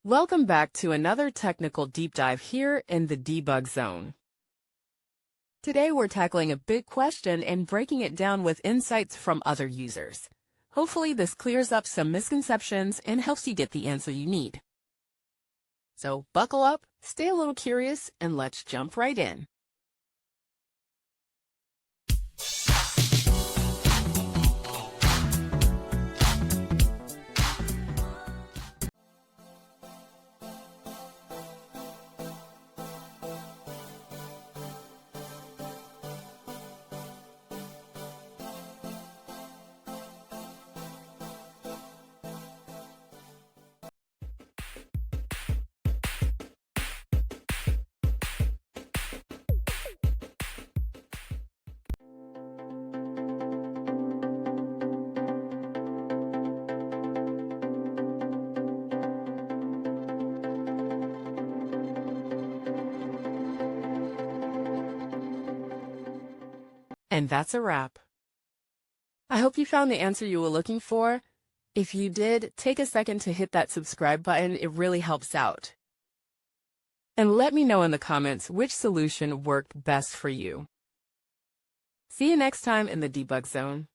Welcome back to another technical deep dive here in the debug zone. Today we're tackling a big question and breaking it down with insights from other users. Hopefully this clears up some misconceptions and helps you get the answer you need. So buckle up, stay a little curious, and let's jump right in. And that's a wrap. I hope you found the answer you were looking for. If you did, take a second to hit that subscribe button. It really helps out. And let me know in the comments which solution worked best for you. See you next time in the debug zone.